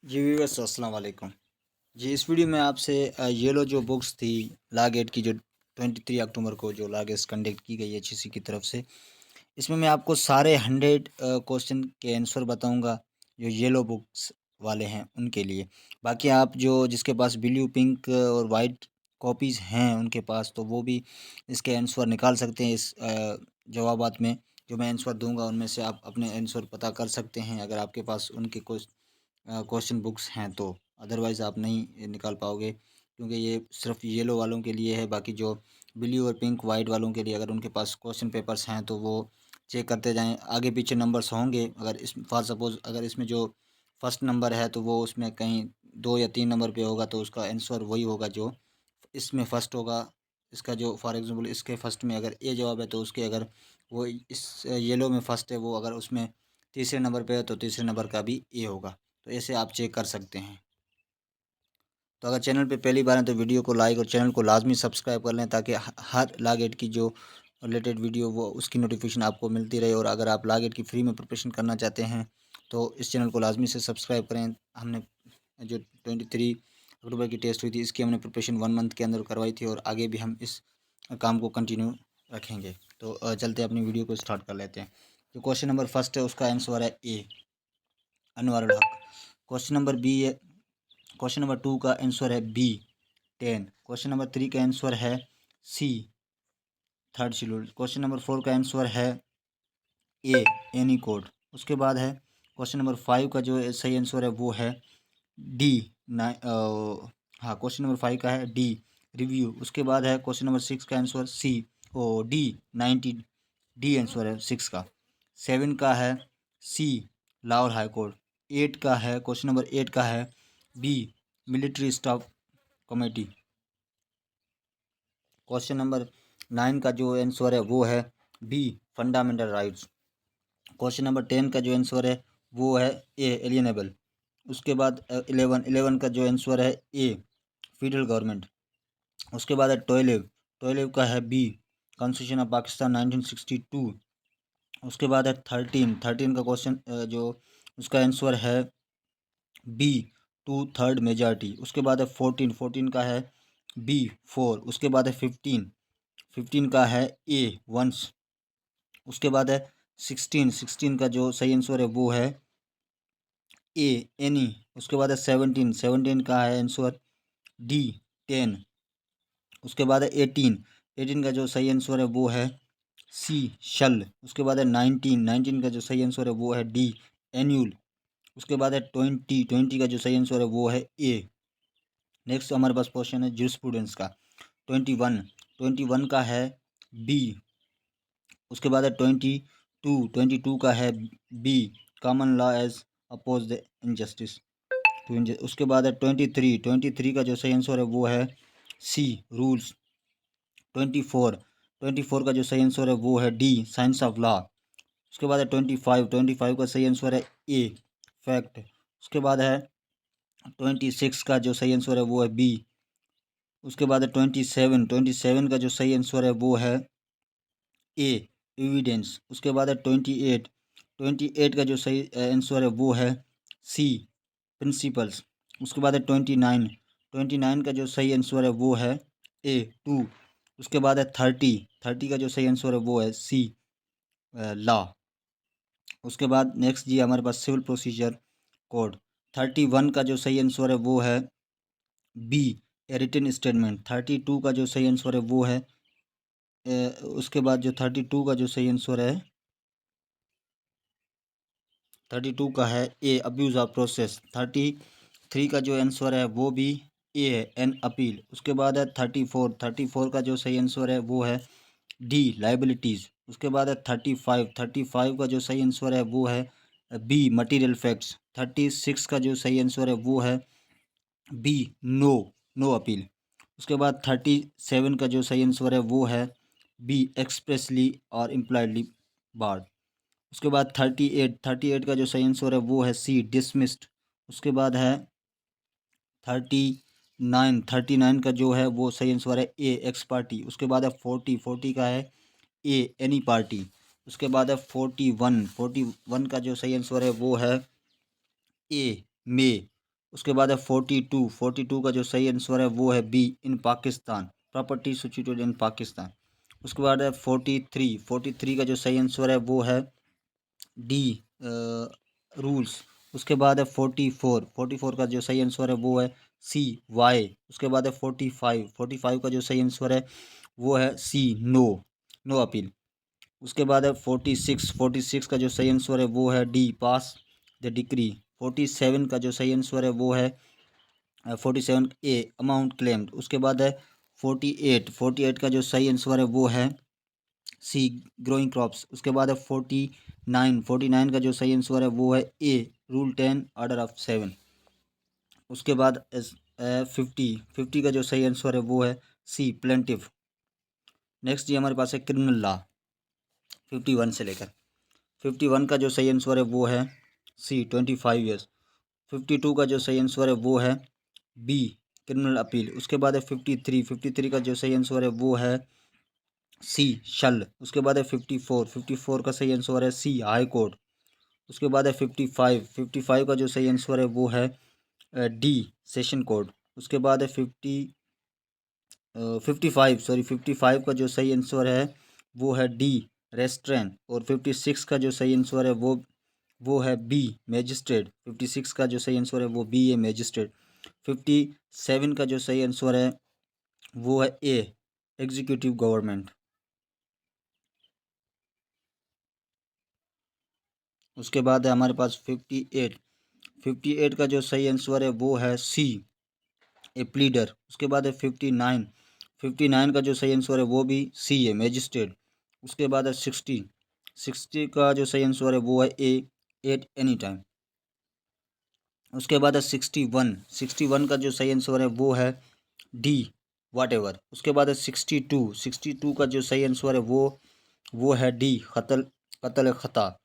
जी viewers अस्सलाम वालेकुम। जी इस वीडियो में आपसे ये लो जो बुक्स थी लॉ गेट की जो 23 अक्टूबर को जो लॉ गेट्स कंडक्ट की गई है एचईसी की तरफ से, इसमें मैं आपको सारे 100 क्वेश्चन के आंसर बताऊंगा जो येलो बुक्स वाले हैं उनके लिए। बाकी आप जो जिसके पास ब्लू पिंक और वाइट कॉपीज़ हैं उनके पास, तो वो भी इसके आंसर निकाल सकते हैं। इस जवाबात में जो मैं आंसर दूंगा उनमें से आप अपने आंसर पता कर सकते हैं अगर आपके पास उनके कुछ क्वेश्चन बुक्स हैं तो। अदरवाइज़ आप नहीं निकाल पाओगे क्योंकि ये सिर्फ येलो वालों के लिए है। बाकी जो ब्लू और पिंक वाइट वालों के लिए अगर उनके पास क्वेश्चन पेपर्स हैं तो वो चेक करते जाएं। आगे पीछे नंबर्स होंगे, अगर इस फॉर सपोज़ अगर इसमें जो फर्स्ट नंबर है तो वो उसमें कहीं 2 या 3 नंबर पे होगा तो उसका आंसर वही होगा जो इसमें फर्स्ट होगा। इसका जो फॉर एग्जांपल इसके फर्स्ट में अगर ए जवाब है तो उसके अगर वो इस येलो में फर्स्ट है, वो अगर उसमें तीसरे नंबर पे है तो तीसरे नंबर का भी ए होगा। तो ऐसे आप चेक कर सकते हैं। तो अगर चैनल पे पहली बार है तो वीडियो को लाइक और चैनल को लाजमी सब्सक्राइब कर लें ताकि हर लागेट की जो रिलेटेड वीडियो वो उसकी नोटिफिकेशन आपको मिलती रहे। और अगर आप लागेट की फ्री में प्रिपरेशन करना चाहते हैं तो इस चैनल को लाजमी से सब्सक्राइब करें। हमने जो 23 अक्टूबर की टेस्ट हुई थी इसकी हमने प्रिपरेशन 1 मंथ के अंदर करवाई थी और आगे भी हम इस काम को कंटिन्यू रखेंगे। तो चलते अपनी वीडियो को स्टार्ट कर लेते हैं। जो क्वेश्चन नंबर फर्स्ट है उसका आंसर है ए, अनवर हक। क्वेश्चन नंबर बी है, क्वेश्चन नंबर 2 का आंसर है बी 10। क्वेश्चन नंबर 3 का आंसर है सी थर्ड शेड्यूल। क्वेश्चन नंबर 4 का आंसर है ए एनी कोड। उसके बाद है क्वेश्चन नंबर 5 का जो सही आंसर है वो है डी हाँ, क्वेश्चन नंबर 5 का है डी रिव्यू। उसके बाद है क्वेश्चन नंबर 6 का answer C O D 90। D answer है 6 का। 7 का है सी लाहौर हाई कोर्ट। 8 का है क्वेश्चन नंबर 8 का है B military staff committee. Question number 9 का जो आंसर है वो है B fundamental rights. Question number 10 का जो आंसर है वो है ए एलियनेबल। उसके बाद 11 का जो आंसर है ए फेडरल गवर्नमेंट। उसके बाद है 12 का है बी कॉन्स्टिट्यूशन ऑफ पाकिस्तान 1962। उसके बाद है 13 का क्वेश्चन जो उसका आंसर है बी 2/3 मेजॉरिटी। उसके बाद है 14 का है बी 4। उसके बाद है 15 का है ए वंस। उसके बाद है 16 का जो सही आंसर है वो है ए एनी। उसके बाद है 17 का है आंसर डी 10। उसके बाद है 18 का जो सही आंसर है वो है सी शल। उसके बाद है 19 का जो सही आंसर है वो है डी एन्यूल। उसके बाद है 20 का जो सही आंसर है वो है ए। नेक्स्ट हमारे पास क्वेश्चन है जूरिस्प्रूडेंस का। 21 का है बी। उसके बाद है 22 का है B common law as oppose the injustice. उसके बाद है 23 का जो सही आंसर है वो है सी रूल्स। 24 का जो सही आंसर है वो है डी साइंस ऑफ लॉ। उसके बाद है 25 का सही आंसर है ए फैक्ट। उसके बाद है 26 का जो सही आंसर है वो है बी। उसके बाद है 27 का जो सही आंसर है वो है ए एविडेंस। उसके बाद है 28 का जो सही आंसर है वो है सी प्रिंसिपल्स। उसके बाद है 29 का जो सही आंसर है वो है ए टू। उसके बाद है 30 का जो सही आंसर है वो है सी लॉ। उसके बाद नेक्स्ट जी हमारे पास सिविल प्रोसीजर कोड। 31 का जो सही आंसर है वो है बी ए रिटन स्टेटमेंट। 32 का जो सही आंसर है वो है उसके बाद जो 32 का जो सही आंसर है 32 का है ए अब्यूज़ ऑफ प्रोसेस। 33 का जो आंसर है वो भी ए है एन अपील। उसके बाद है 34 का जो सही आंसर है वो है डी लाइबिलिटीज़। उसके बाद है 35 का जो सही आंसर है वो है बी मटेरियल फैक्ट्स। 36 का जो सही आंसर है वो है बी नो नो अपील। उसके बाद 37 का जो सही आंसर है वो है बी एक्सप्रेसली और इम्प्लाइडली बार्ड। उसके बाद 38 का जो सही आंसर है वो है सी डिसमिस्ड। उसके बाद है 39 का जो है वो सही आंसर है ए एक्स पार्टी। उसके बाद है 40 का है ए एनी पार्टी। उसके बाद है 41 का जो सही आंसर है वो है ए मे। उसके बाद है 42, 42 का जो सही आंसर है वो है B, in Pakistan, property situated in Pakistan. उसके बाद है 43, 43 का जो सही आंसर है वो है डी, रूल्स। उसके बाद है 44, 44 का जो सही आंसर है वो है सी, वाई। उसके बाद है 45, 45 का जो सही आंसर है वो है सी, नो, नो अपील। उसके बाद है 46, 46 का जो सही आंसर है वो है डी, पास द डिक्री। 47 का जो सही आंसर है वो है 47 ए, अमाउंट क्लेम्ड। उसके बाद है 48, 48 का जो सही आंसर है वो है सी, ग्रोइंग क्रॉप्स। उसके बाद है 49, 49 का जो सही आंसर है वो है ए, रूल 10 ऑर्डर ऑफ 7। उसके बाद 50, 50 का जो सही आंसर है वो है सी, प्लेंटिव। नेक्स्ट जी हमारे पास है क्रिमिनल लॉ, 51 से लेकर 51 का जो सही आंसर है वो है सी, 25 ईयर्स। 52 का जो सही आंसर है वो है बी, क्रिमिनल अपील। उसके बाद है 53, 53 का जो सही आंसर है वो है सी, शल। उसके बाद है 54, 54 का सही आंसर है सी, हाई कोर्ट। उसके बाद है 55, 55 का जो सही आंसर है वो है डी, सेशन कोर्ट। उसके बाद है 55, सॉरी 55 का जो सही आंसर है वो है डी, रेस्ट्रेन। और 56 का जो सही आंसर है वो है बी, मैजिस्ट्रेट। 56 का जो सही आंसर है वो बी, ए, मैजिस्ट्रेट। 57 का जो सही आंसर है वो है ए, एग्जीक्यूटिव गवर्नमेंट। उसके बाद है हमारे पास 58, 58 का जो सही आंसर है वो है सी, ए, प्लीडर। उसके बाद है 59, 59 का जो सही आंसर है वो भी सी है, मैजिस्ट्रेट। उसके बाद है 60, 60 का जो सही आंसर है वो है ए, एट एनी टाइम। उसके बाद है 61, 61 का जो सही आंसर है वो है डी, वाट एवर। उसके बाद है 62, 62 का जो सही आंसर है वो है डी, कत्ल, कत्ल खता।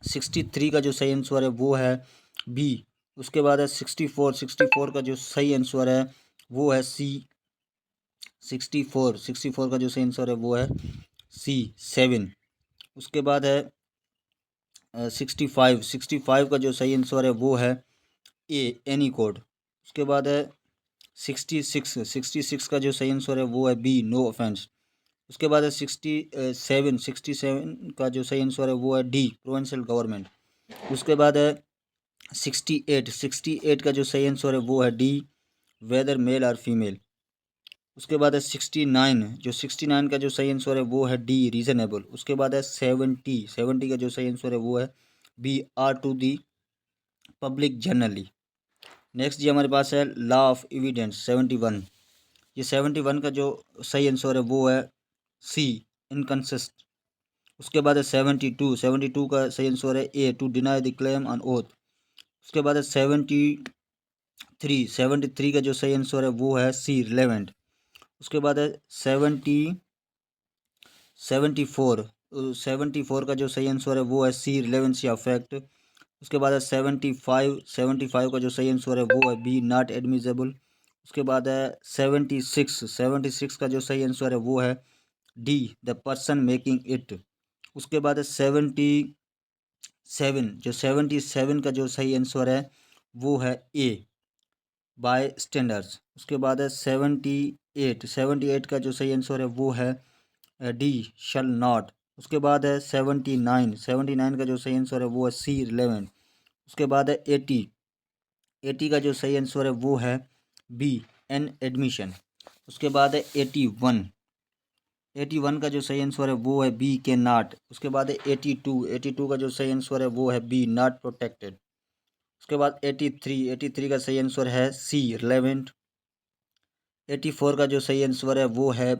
63 का जो सही आंसर है वो है बी। उसके बाद है 64, 64 का जो सही आंसर है वो है सी, 64, 64 का जो सही आंसर है वो है सी, 7। उसके बाद है 65, 65 का जो सही आंसर है वो है ए, एनी कोड। उसके बाद है 66, 66 का जो सही आंसर है वो है बी, नो ऑफेंस। उसके बाद है 67, 67 का जो सही आंसर है वो है डी, प्रोविंशियल गवर्नमेंट। उसके बाद है 68, 68 का जो सही आंसर है वो है डी, वेदर मेल और फीमेल। उसके बाद है 69, जो 69 का जो सही आंसर है वो है डी, रीजनेबल। उसके बाद है 70, 70 का जो सही आंसर है वो है B, are to the public generally. Next जी हमारे पास है लॉ ऑफ एविडेंस, 71। ये 71 का जो सही आंसर है वो है सी, इनकंसिस्ट। उसके बाद है 72, 72 का सही आंसर है A, to deny the claim on oath. उसके बाद है 73, 73 का जो सही आंसर है वो है सी, रिलेवेंट। उसके बाद है 74, 74 का जो सही आंसर है वो है सी, रिलेवेंसी ऑफ फैक्ट। उसके बाद है 75, 75 का जो सही आंसर है वो है बी, नॉट एडमिसेबल। उसके बाद है 76, 76 का जो सही आंसर है वो है D, the person making it. उसके बाद है 77, जो 77 का जो सही आंसर है वो है ए, बाय स्टैंडर्ड्स। उसके बाद है 78, 78 का जो सही आंसर है वो है डी, शल नॉट। उसके बाद है 79, 79 का जो सही आंसर है वो है सी, रिलेवेंट। उसके बाद है 80, 80 का जो सही आंसर है वो है बी, एन एडमिशन। उसके बाद है 81, 81 का जो सही आंसर है वो है बी, के नॉट। उसके बाद है 82, 82 का जो सही आंसर है वो है बी, नॉट प्रोटेक्टेड। उसके बाद 83, 83 का सही आंसर है सी, रिलेवेंट। 84 का जो सही आंसर है वो है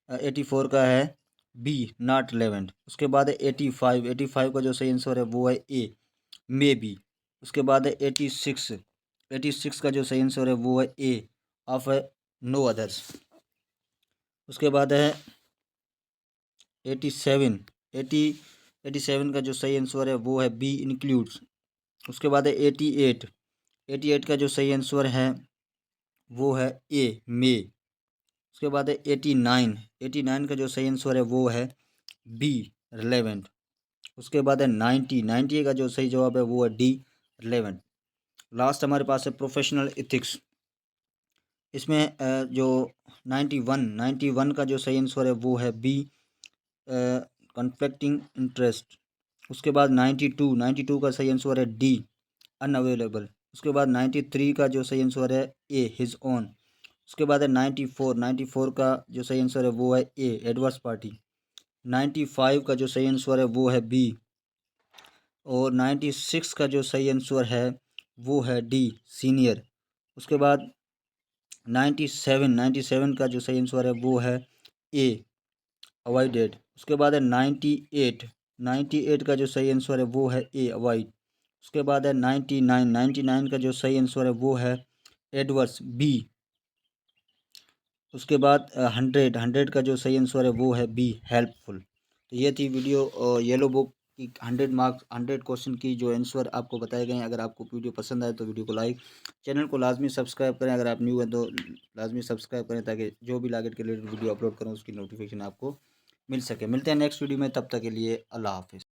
84 का है बी, नॉट रिलेवेंट। उसके बाद है 85, 85 का जो सही आंसर है वो है ए, मे बी। उसके बाद है 86, 86 का जो सही आंसर है वो है ए, ऑफ नो अदर्स। उसके बाद है 87, 80, 87 का जो सही आंसर है वो है बी, इंक्लूड्स। उसके बाद है 88, 88 का जो सही आंसर है वो है ए, मे। उसके बाद है 89, 89 का जो सही आंसर है वो है बी, रिलेवेंट। उसके बाद है 90, 90 का जो सही जवाब है वो है डी, रिलेवेंट। लास्ट हमारे पास है प्रोफेशनल एथिक्स। इसमें जो 91 का जो सही आंसर है वो है बी, कॉन्फ्लिक्टिंग इंटरेस्ट। उसके बाद 92 का सही आंसर है डी, अनअवेलेबल। उसके बाद 93 का जो सही आंसर है ए, हिज ओन। उसके बाद है 94 का जो सही आंसर है वो है ए, एडवर्स पार्टी। 95 का जो सही आंसर है वो है बी, और 96 का जो सही आंसर है वो है डी, सीनियर। उसके बाद 97 का जो सही आंसर है वो है ए, अवॉइडेड। उसके बाद है 98 का जो सही आंसर है वो है ए, अवॉइड। उसके बाद है 99 का जो सही आंसर है वो है एडवर्स, बी। उसके बाद 100 का जो सही आंसर है वो है बी, हेल्पफुल। तो ये थी वीडियो येलो बुक की 100 मार्क्स 100 क्वेश्चन की जो आंसर आपको बताए गए हैं। अगर आपको वीडियो पसंद आए तो वीडियो को लाइक, चैनल को लाजमी सब्सक्राइब करें। अगर आप न्यू हैं तो लाजमी सब्सक्राइब करें ताकि जो भी लागत के रिलेटेड वीडियो अपलोड करूँ उसकी नोटिफिकेशन आपको मिल सके। मिलते हैं नेक्स्ट वीडियो में, तब तक के लिए अल्लाह हाफिज़।